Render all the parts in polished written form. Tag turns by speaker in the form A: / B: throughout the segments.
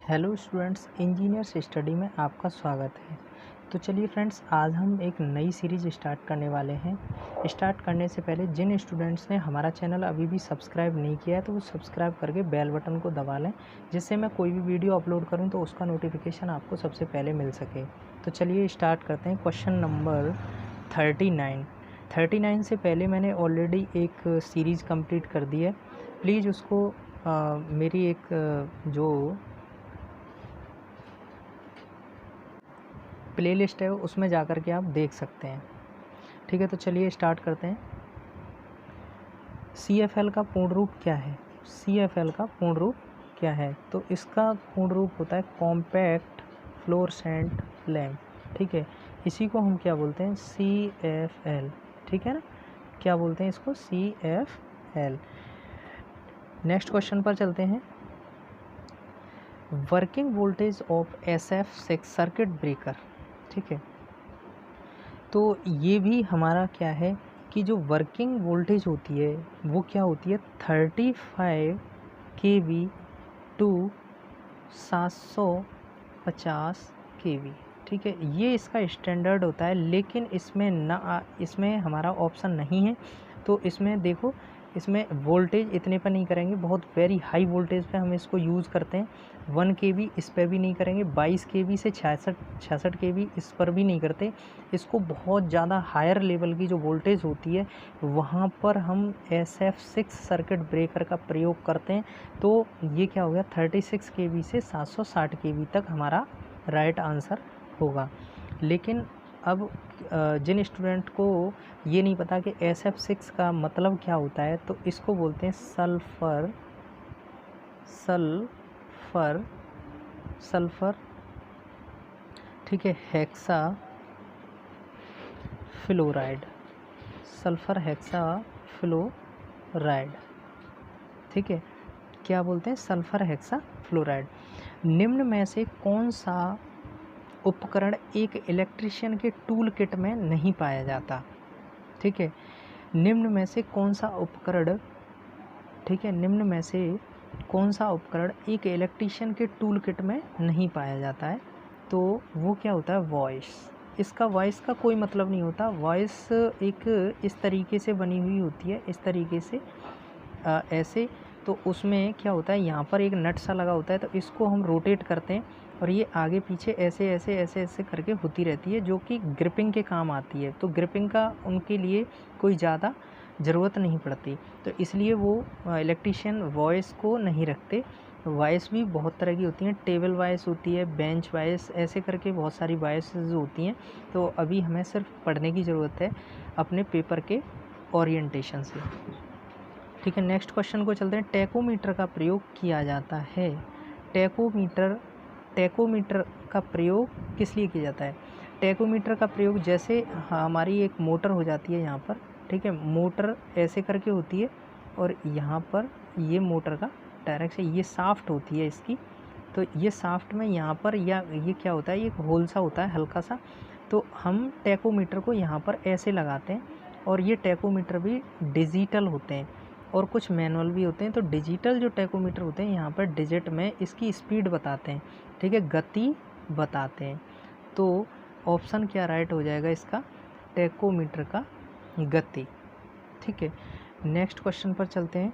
A: Hello students, engineers study में आपका स्वागत है। तो चलिए फ्रेंड्स, आज हम एक नई सीरीज़ स्टार्ट करने वाले हैं। स्टार्ट करने से पहले जिन स्टूडेंट्स ने हमारा चैनल अभी भी सब्सक्राइब नहीं किया है तो वो सब्सक्राइब करके बेल बटन को दबा लें, जिससे मैं कोई भी वीडियो अपलोड करूं तो उसका नोटिफिकेशन आपको सबसे पहले मिल सके। तो चलिए स्टार्ट करते हैं। क्वेश्चन नंबर 39 से पहले मैंने ऑलरेडी एक सीरीज़ कंप्लीट कर दी है। प्लीज़ उसको मेरी एक जो प्लेलिस्ट है उसमें जा कर के आप देख सकते हैं। ठीक है, तो चलिए स्टार्ट करते हैं। CFL का पूर्ण रूप क्या है? CFL का पूर्ण रूप क्या है? तो इसका पूर्ण रूप होता है कॉम्पैक्ट फ्लोरेसेंट लैम्प। ठीक है, इसी को हम क्या बोलते हैं? CFL। ठीक है ना, क्या बोलते हैं इसको? CFL। नेक्स्ट क्वेश्चन पर चलते हैं। Working voltage of SF6 circuit breaker. ठीक है, तो ये भी हमारा क्या है कि जो वर्किंग वोल्टेज होती है वो क्या होती है? 35 kV टू 750 kV। ठीक है, ये इसका स्टैंडर्ड होता है, लेकिन इसमें हमारा ऑप्शन नहीं है। तो इसमें देखो, इसमें वोल्टेज इतने पर नहीं करेंगे, बहुत वेरी हाई वोल्टेज पे हम इसको यूज़ करते हैं। 1 kV इस पर भी नहीं करेंगे, 22 kV से 66 kV इस पर भी नहीं करते। इसको बहुत ज़्यादा हायर लेवल की जो वोल्टेज होती है वहाँ पर हम SF6 सर्किट ब्रेकर का प्रयोग करते हैं। तो ये क्या हो गया? 36 kV से 760 kV तक हमारा राइट आंसर होगा। लेकिन अब जिन स्टूडेंट को ये नहीं पता कि SF6 का मतलब क्या होता है, तो इसको बोलते हैं सल्फर सल्फर सल्फर ठीक है, hexa fluoride. Sulphur hexa fluoride. ठीक है, क्या बोलते हैं? Sulphur hexa fluoride. निम्न में से कौन सा उपकरण एक इलेक्ट्रीशियन के टूल किट में नहीं पाया जाता? ठीक है, निम्न में से कौन सा उपकरण ठीक है, निम्न में से कौन सा उपकरण एक इलेक्ट्रीशियन के टूल किट में नहीं पाया जाता है? तो वो क्या होता है? वॉइस। इसका वॉइस का कोई मतलब नहीं होता। वॉइस एक इस तरीके से बनी हुई होती है, इस तरीके से ऐसे। तो उसमें क्या होता है, यहाँ पर एक नट सा लगा होता है, तो इसको हम रोटेट करते हैं और ये आगे पीछे ऐसे ऐसे ऐसे ऐसे करके होती रहती है, जो कि ग्रिपिंग के काम आती है। तो ग्रिपिंग का उनके लिए कोई ज़्यादा ज़रूरत नहीं पड़ती, तो इसलिए वो इलेक्ट्रीशियन वॉइस को नहीं रखते। वॉइस भी बहुत तरह की होती हैं, टेबल वॉइस होती है, बेंच वॉइस, ऐसे करके बहुत सारी वॉइसेस होती हैं। तो अभी हमें सिर्फ पढ़ने की ज़रूरत है अपने पेपर के ओरिएंटेशन से। ठीक है, नेक्स्ट क्वेश्चन को चलते हैं। टैकोमीटर का प्रयोग किया जाता है। टैकोमीटर का प्रयोग किस लिए किया जाता है? टैकोमीटर का प्रयोग, जैसे हमारी एक मोटर हो जाती है यहाँ पर। ठीक है, मोटर ऐसे करके होती है और यहाँ पर ये मोटर का डायरेक्शन, ये साफ्ट होती है इसकी। तो ये साफ्ट में यहाँ पर, या ये क्या होता है, ये एक होल सा होता है हल्का सा। तो हम टैकोमीटर को यहाँ पर ऐसे लगाते हैं, और ये टैकोमीटर भी डिजिटल होते हैं और कुछ मैनुअल भी होते हैं। तो डिजिटल जो टैकोमीटर होते हैं, यहाँ पर डिजिट में इसकी स्पीड बताते हैं। ठीक है, गति बताते हैं। तो ऑप्शन क्या राइट हो जाएगा इसका? टैकोमीटर का गति। ठीक है, नेक्स्ट क्वेश्चन पर चलते हैं।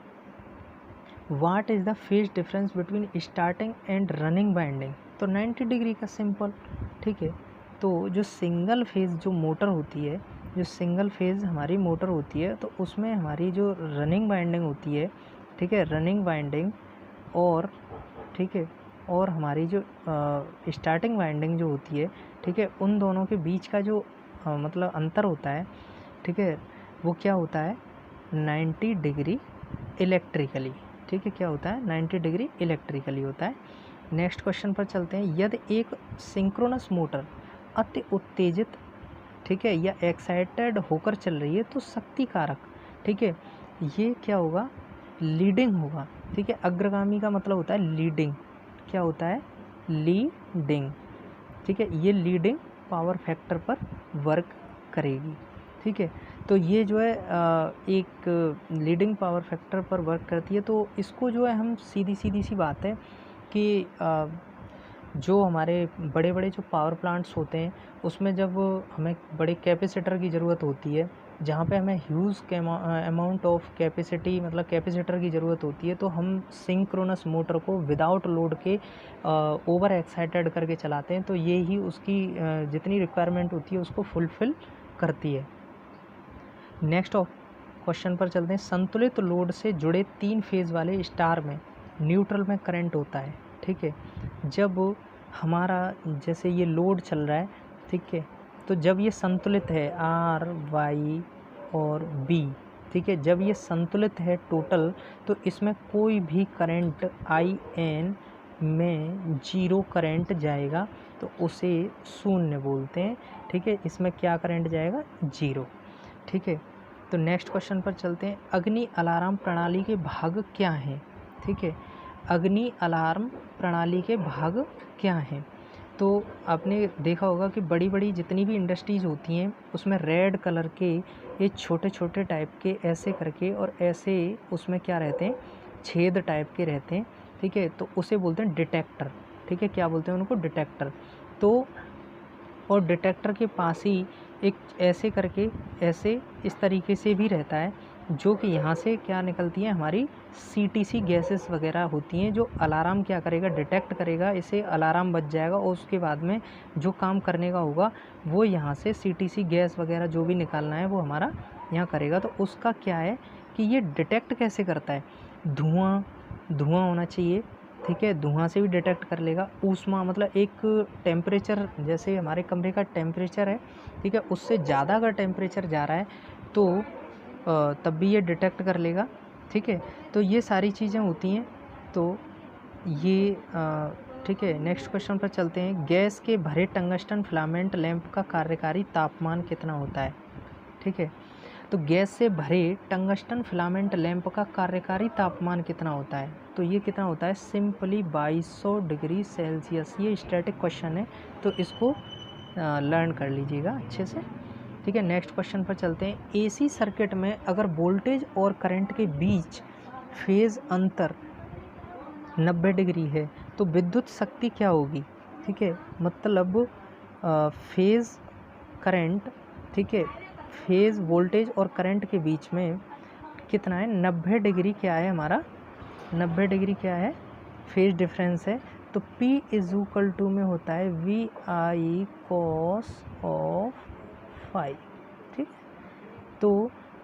A: What is the phase difference between starting and running winding? तो 90 डिग्री का, सिंपल। ठीक है, तो जो सिंगल फेज जो मोटर होती है, जो सिंगल फेज हमारी मोटर होती है, तो उसमें हमारी जो रनिंग वाइंडिंग होती है, ठीक है, रनिंग वाइंडिंग और ठीक है, और हमारी जो स्टार्टिंग वाइंडिंग जो होती है, ठीक है, उन दोनों के बीच का जो मतलब अंतर होता है, ठीक है, वो क्या होता है? 90 डिग्री इलेक्ट्रिकली। ठीक है, क्या होता है? 90 डिग्री इलेक्ट्रिकली होता है। नेक्स्ट क्वेश्चन पर चलते हैं। यदि एक सिंक्रोनस मोटर अति उत्तेजित, ठीक है, या एक्साइटेड होकर चल रही है, तो शक्ति कारक, ठीक है, ये क्या होगा? लीडिंग होगा। ठीक है, अग्रगामी का मतलब होता है लीडिंग। क्या होता है? लीडिंग। ठीक है, ये लीडिंग पावर फैक्टर पर वर्क करेगी। ठीक है, तो ये जो है एक लीडिंग पावर फैक्टर पर वर्क करती है। तो इसको जो है हम सीधी सी बात है कि जो हमारे बड़े बड़े जो पावर प्लांट्स होते हैं उसमें जब हमें बड़े कैपेसिटर की ज़रूरत होती है, जहाँ पे हमें ह्यूज अमाउंट ऑफ कैपेसिटी मतलब कैपेसिटर की ज़रूरत होती है, तो हम सिंक्रोनस मोटर को विदाउट लोड के ओवर एक्साइटेड करके चलाते हैं। तो ये ही उसकी जितनी रिक्वायरमेंट होती है उसको फुलफ़िल करती है। नेक्स्ट क्वेश्चन पर चलते हैं। संतुलित लोड से जुड़े 3 फेज़ वाले स्टार में न्यूट्रल में करंट होता है। ठीक है, जब हमारा जैसे ये लोड चल रहा है, ठीक है, तो जब ये संतुलित है आर वाई और बी, ठीक है, जब ये संतुलित है टोटल, तो इसमें कोई भी करंट आई एन में जीरो करंट जाएगा, तो उसे शून्य बोलते हैं। ठीक है, इसमें क्या करंट जाएगा? जीरो। ठीक है, तो नेक्स्ट क्वेश्चन पर चलते हैं। अग्नि अलार्म प्रणाली के भाग क्या हैं? ठीक है, अग्नि अलार्म प्रणाली के भाग क्या हैं? तो आपने देखा होगा कि बड़ी बड़ी जितनी भी इंडस्ट्रीज़ होती हैं उसमें रेड कलर के ये छोटे छोटे टाइप के ऐसे करके और ऐसे उसमें क्या रहते हैं, छेद टाइप के रहते हैं। ठीक है, तो उसे बोलते हैं डिटेक्टर। ठीक है, क्या बोलते हैं उनको? डिटेक्टर। तो और डिटेक्टर के पास ही एक ऐसे करके ऐसे इस तरीके से भी रहता है, जो कि यहाँ से क्या निकलती हैं, हमारी सीटीसी गैसेस वगैरह होती हैं, जो अलार्म क्या करेगा? डिटेक्ट करेगा, इसे अलार्म बज जाएगा और उसके बाद में जो काम करने का होगा वो यहाँ से सीटीसी गैस वगैरह जो भी निकालना है वो हमारा यहाँ करेगा। तो उसका क्या है कि ये डिटेक्ट कैसे करता है? धुआं होना चाहिए। ठीक है, धुआं से भी डिटेक्ट कर लेगा। ऊष्मा मतलब एक टेम्परेचर, जैसे हमारे कमरे का टेम्परेचर है, ठीक है, उससे ज़्यादा अगर टेम्परेचर जा रहा है तो तब भी ये डिटेक्ट कर लेगा। ठीक है, तो ये सारी चीज़ें होती हैं। तो ये ठीक है, नेक्स्ट क्वेश्चन पर चलते हैं। गैस के भरे टंगस्टन फिलामेंट लैंप का कार्यकारी तापमान कितना होता है? ठीक है, तो गैस से भरे टंगस्टन फिलामेंट लैंप का कार्यकारी तापमान कितना होता है? तो ये कितना होता है? Simply 2200 degree Celsius. ये स्टैटिक क्वेश्चन है, तो इसको लर्न कर लीजिएगा अच्छे से। ठीक है, नेक्स्ट क्वेश्चन पर चलते हैं। एसी सर्किट में अगर वोल्टेज और करंट के बीच फेज़ अंतर 90 डिग्री है तो विद्युत शक्ति क्या होगी? ठीक है, मतलब फेज़ करंट, ठीक है, फेज़ वोल्टेज और करंट के बीच में कितना है? 90 डिग्री क्या है हमारा? 90 डिग्री क्या है? फेज़ डिफरेंस है। तो P इज इक्वल टू में होता है V I cos of phi. ठीक, तो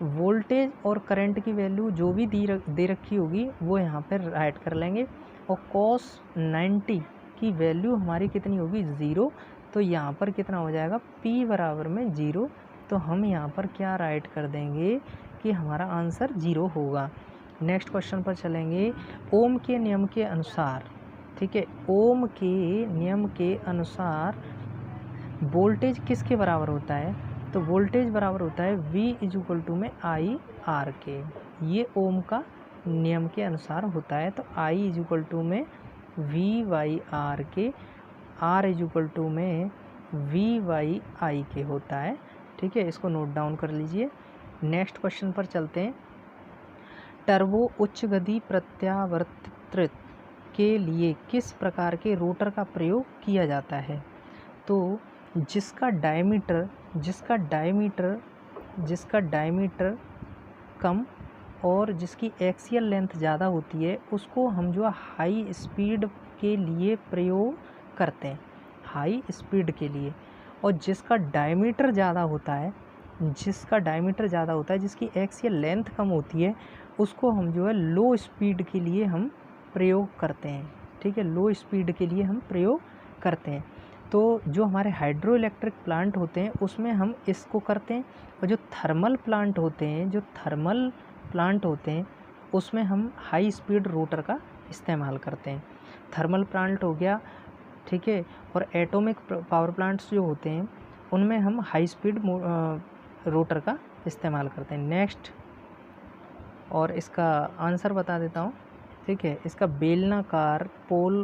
A: वोल्टेज और करंट की वैल्यू जो भी दे रखी होगी वो यहाँ पर राइट कर लेंगे। और cos 90 की वैल्यू हमारी कितनी होगी? ज़ीरो। तो यहाँ पर कितना हो जाएगा? P बराबर में ज़ीरो। तो हम यहाँ पर क्या राइट कर देंगे कि हमारा आंसर ज़ीरो होगा। नेक्स्ट क्वेश्चन पर चलेंगे। ओम के नियम के अनुसार, ठीक है, ओम के नियम के अनुसार वोल्टेज किसके बराबर होता है? तो वोल्टेज बराबर होता है V इज इक्वल टू में आई आर के। ये ओम का नियम के अनुसार होता है। तो I इज इक्वल टू में V बाई आर के, R इज इक्वल टू में V बाई आई के होता है। ठीक है, इसको नोट डाउन कर लीजिए। नेक्स्ट क्वेश्चन पर चलते हैं। टर्बो उच्च गति प्रत्यावर्तित के लिए किस प्रकार के रोटर का प्रयोग किया जाता है? तो जिसका डायमीटर कम और जिसकी एक्सियल लेंथ ज़्यादा होती है उसको हम जो हाई स्पीड के लिए प्रयोग करते हैं, हाई स्पीड के लिए। और जिसका डायमीटर ज़्यादा होता है, जिसकी एक्सियल लेंथ कम होती है, उसको हम जो है लो स्पीड के लिए हम प्रयोग करते हैं। ठीक है, लो स्पीड के लिए हम प्रयोग करते हैं। तो जो हमारे हाइड्रो इलेक्ट्रिक प्लांट होते हैं उसमें हम इसको करते हैं, और जो थर्मल प्लांट होते हैं उसमें हम हाई स्पीड रोटर का इस्तेमाल करते हैं। थर्मल प्लांट हो गया, ठीक है, और एटॉमिक पावर प्लांट्स जो होते हैं उनमें हम हाई स्पीड रोटर का इस्तेमाल करते हैं। नेक्स्ट, और इसका आंसर बता देता हूँ। ठीक है, इसका बेलनाकार पोल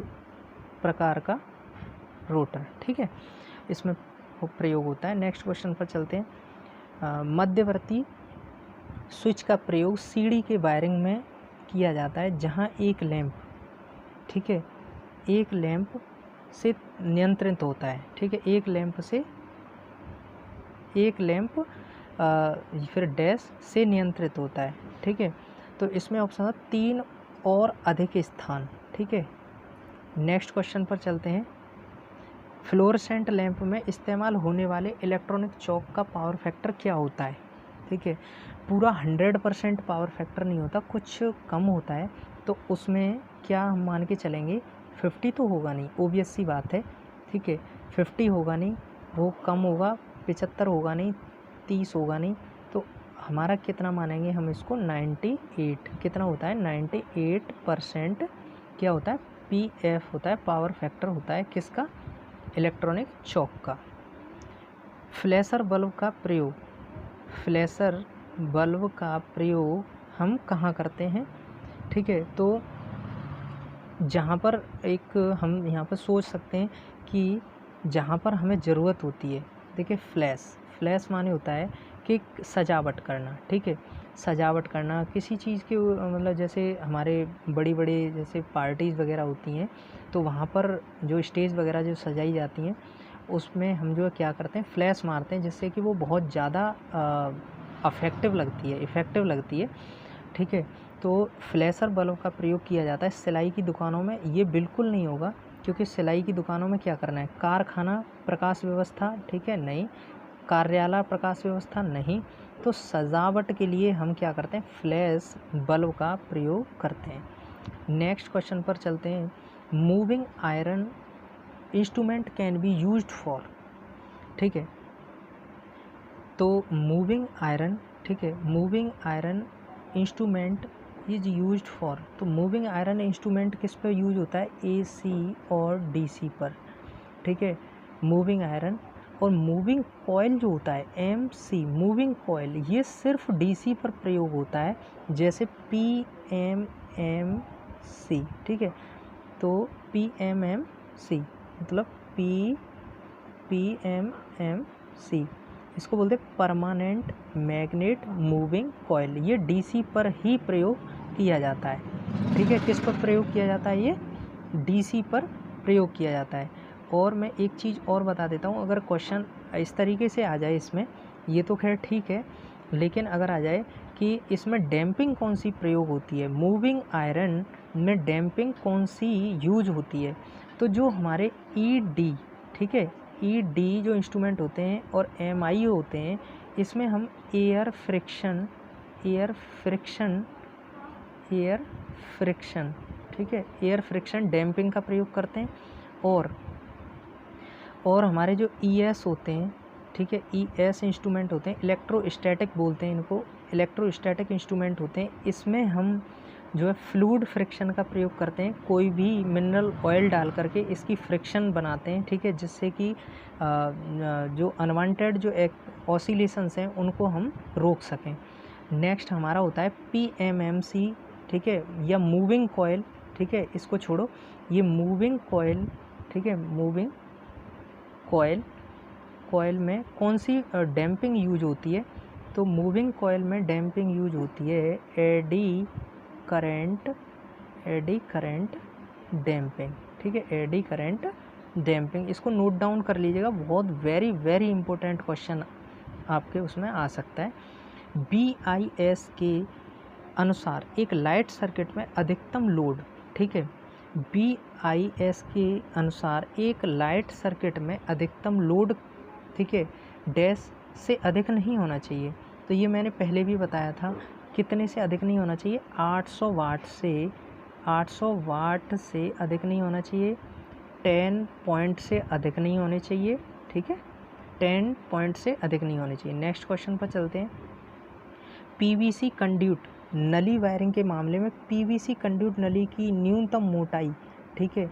A: प्रकार का रोटर, ठीक है, इसमें प्रयोग होता है। नेक्स्ट क्वेश्चन पर चलते हैं। मध्यवर्ती स्विच का प्रयोग सीढ़ी के वायरिंग में किया जाता है, जहां एक लैंप, ठीक है, एक लैंप से नियंत्रित होता है, ठीक है। एक लैंप फिर डैश से नियंत्रित होता है, ठीक है। तो इसमें ऑप्शन है 3 और अधिक स्थान, ठीक है। नेक्स्ट क्वेश्चन पर चलते हैं। फ्लोरेसेंट लैंप में इस्तेमाल होने वाले इलेक्ट्रॉनिक चौक का पावर फैक्टर क्या होता है, ठीक है। पूरा 100% पावर फैक्टर नहीं होता, कुछ कम होता है। तो उसमें क्या हम मान के चलेंगे, 50 तो होगा नहीं, ओबियस सी बात है, ठीक है। 50 होगा नहीं, वो कम होगा, 75 होगा नहीं, 30 होगा नहीं। तो हमारा कितना मानेंगे हम इसको, 98। कितना होता है, 98% क्या होता है, PF होता है, पावर फैक्टर होता है किसका, इलेक्ट्रॉनिक चौक का। फ्लैशर बल्ब का प्रयोग हम कहाँ करते हैं, ठीक है। तो जहाँ पर हम यहाँ पर सोच सकते हैं कि जहाँ पर हमें ज़रूरत होती है, देखिए फ्लैश माने होता है कि सजावट करना, ठीक है। सजावट करना किसी चीज़ के मतलब जैसे हमारे बड़ी जैसे पार्टीज़ वगैरह होती हैं, तो वहाँ पर जो स्टेज वगैरह जो सजाई जाती हैं, उसमें हम जो है क्या करते हैं, फ्लैश मारते हैं, जिससे कि वो बहुत ज़्यादा इफ़ेक्टिव लगती है, ठीक है। तो फ्लैशर बल्ब का प्रयोग किया जाता है सिलाई की दुकानों में। ये बिल्कुल नहीं होगा, क्योंकि सिलाई की दुकानों में क्या करना है, कारखाना प्रकाश व्यवस्था, ठीक है, नहीं। कार्यालय प्रकाश व्यवस्था, नहीं। तो सजावट के लिए हम क्या करते हैं, फ्लैश बल्ब का प्रयोग करते हैं। नेक्स्ट क्वेश्चन पर चलते हैं। Moving iron instrument can be used for, ठीक है। तो मूविंग आयरन, ठीक है, moving iron instrument is used for. तो मूविंग आयरन इंस्ट्रूमेंट किस पर यूज होता है, AC और DC पर, ठीक है। मूविंग आयरन और मूविंग कॉयल जो होता है MC, मूविंग कॉयल, ये सिर्फ DC पर प्रयोग होता है, जैसे PMMC, ठीक है। तो PMMC मतलब PMMC इसको बोलते हैं परमानेंट मैग्नेट मूविंग कॉयल। ये DC पर ही प्रयोग किया जाता है, ठीक है। किस पर प्रयोग किया जाता है, ये DC पर प्रयोग किया जाता है। और मैं एक चीज़ और बता देता हूँ, अगर क्वेश्चन इस तरीके से आ जाए इसमें, ये तो खैर ठीक है, लेकिन अगर आ जाए कि इसमें डैम्पिंग कौन सी प्रयोग होती है, मूविंग आयरन में डैम्पिंग कौन सी यूज होती है, तो जो हमारे ED, ठीक है, ED जो इंस्ट्रूमेंट होते हैं और MI होते हैं, इसमें हम एयर फ्रिक्शन, ठीक है, एयर फ्रिक्शन डैम्पिंग का प्रयोग करते हैं। और हमारे जो ES होते हैं, ठीक है, ES इंस्ट्रूमेंट होते हैं, इलेक्ट्रोस्टैटिक बोलते हैं इनको, इलेक्ट्रोस्टैटिक इंस्ट्रूमेंट होते हैं। इसमें हम जो है फ्लूइड फ्रिक्शन का प्रयोग करते हैं, कोई भी मिनरल ऑयल डाल करके इसकी फ्रिक्शन बनाते हैं, ठीक है, जिससे कि जो अनवांटेड जो ऑसिलेशंस हैं उनको हम रोक सकें। नेक्स्ट हमारा होता है PMMC, ठीक है, या मूविंग कॉयल, ठीक है, इसको छोड़ो, ये मूविंग कॉयल, ठीक है, मूविंग कॉयल में कौन सी डैम्पिंग यूज होती है, तो मूविंग कॉयल में डैम्पिंग यूज होती है एडी करंट डैम्पिंग, ठीक है, एडी करंट डैम्पिंग। इसको नोट डाउन कर लीजिएगा, बहुत वेरी इंपॉर्टेंट क्वेश्चन आपके उसमें आ सकता है। BIS के अनुसार एक लाइट सर्किट में अधिकतम लोड, ठीक है, BIS के अनुसार एक लाइट सर्किट में अधिकतम लोड, ठीक है, डैश से अधिक नहीं होना चाहिए। तो ये मैंने पहले भी बताया था, कितने से अधिक नहीं होना चाहिए, 800 वाट से अधिक नहीं होना चाहिए, 10 पॉइंट से अधिक नहीं होने चाहिए, ठीक है, 10 पॉइंट से अधिक नहीं होने चाहिए। नेक्स्ट क्वेश्चन पर चलते हैं। PVC कंड्यूट नली वायरिंग के मामले में PVC कंड्यूट नली की न्यूनतम मोटाई, ठीक है,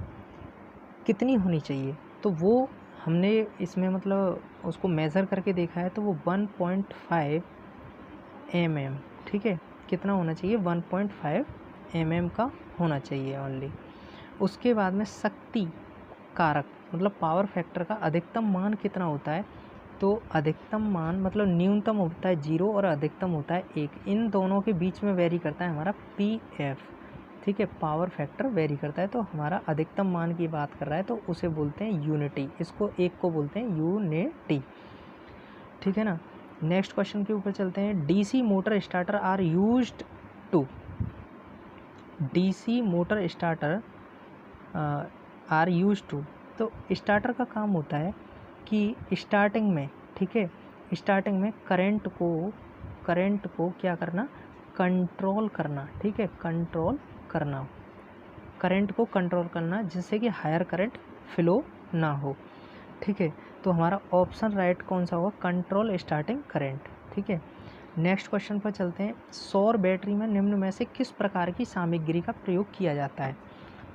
A: कितनी होनी चाहिए, तो वो हमने इसमें मतलब उसको मेज़र करके देखा है, तो वो 1.5 mm, ठीक है, कितना होना चाहिए, 1.5 mm का होना चाहिए ओनली। उसके बाद में शक्ति कारक मतलब पावर फैक्टर का अधिकतम मान कितना होता है, तो अधिकतम मान मतलब न्यूनतम होता है 0 और अधिकतम होता है 1, इन दोनों के बीच में वेरी करता है हमारा PF, ठीक है, पावर फैक्टर वेरी करता है। तो हमारा अधिकतम मान की बात कर रहा है तो उसे बोलते हैं यूनिटी, इसको एक को बोलते हैं यूनिटी, ठीक है ना। नेक्स्ट क्वेश्चन के ऊपर चलते हैं। DC motor starter are used to, DC motor starter are used to, तो स्टार्टर का काम होता है कि स्टार्टिंग में, ठीक है, स्टार्टिंग में करंट को क्या करना, कंट्रोल करना, ठीक है, कंट्रोल करना, करंट को कंट्रोल करना जिससे कि हायर करंट फ्लो ना हो, ठीक है। तो हमारा ऑप्शन राइट कौन सा होगा, कंट्रोल स्टार्टिंग करंट, ठीक है। नेक्स्ट क्वेश्चन पर चलते हैं। सौर बैटरी में निम्न में से किस प्रकार की सामग्री का प्रयोग किया जाता है।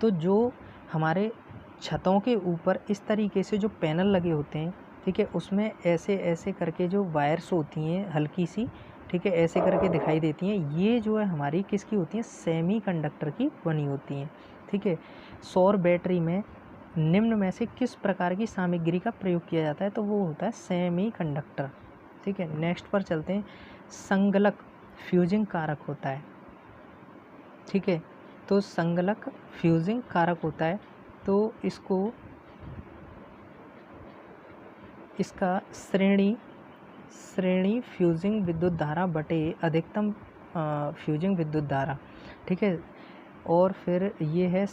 A: तो जो हमारे छतों के ऊपर इस तरीके से जो पैनल लगे होते हैं, ठीक है, उसमें ऐसे ऐसे करके जो वायर्स होती हैं हल्की सी, ठीक है, ऐसे करके दिखाई देती हैं, ये जो है हमारी किसकी होती हैं, सेमीकंडक्टर की बनी होती हैं, ठीक है। सौर बैटरी में निम्न में से किस प्रकार की सामग्री का प्रयोग किया जाता है, तो वो होता है सेमीकंडक्टर, ठीक है। नेक्स्ट पर चलते हैं। संगलक फ्यूजिंग कारक होता है, ठीक है, तो संगलक फ्यूजिंग कारक होता है, तो इसका श्रेणी फ्यूजिंग विद्युत धारा बटे अधिकतम फ्यूजिंग विद्युत धारा, ठीक है। और फिर ये है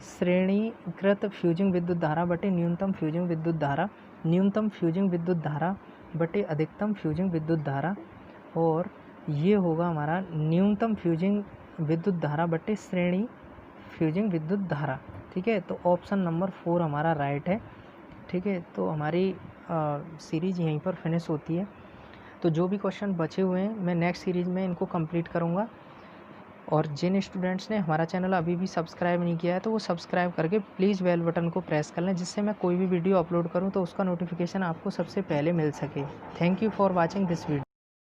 A: श्रेणीकृत फ्यूजिंग विद्युत धारा बटे न्यूनतम फ्यूजिंग विद्युत धारा, न्यूनतम फ्यूजिंग विद्युत धारा बटे अधिकतम फ्यूजिंग विद्युत धारा, और ये होगा हमारा न्यूनतम फ्यूजिंग विद्युत धारा बटे श्रेणी फ्यूजिंग विद्युत धारा, ठीक है। तो ऑप्शन नंबर 4 हमारा राइट है, ठीक है। तो हमारी सीरीज़ यहीं पर फिनिश होती है। तो जो भी क्वेश्चन बचे हुए हैं मैं नेक्स्ट सीरीज़ में इनको कंप्लीट करूँगा। और जिन स्टूडेंट्स ने हमारा चैनल अभी भी सब्सक्राइब नहीं किया है तो वो सब्सक्राइब करके प्लीज़ बेल बटन को प्रेस कर लें, जिससे मैं कोई भी वीडियो अपलोड करूं तो उसका नोटिफिकेशन आपको सबसे पहले मिल सके। Thank you for watching this video.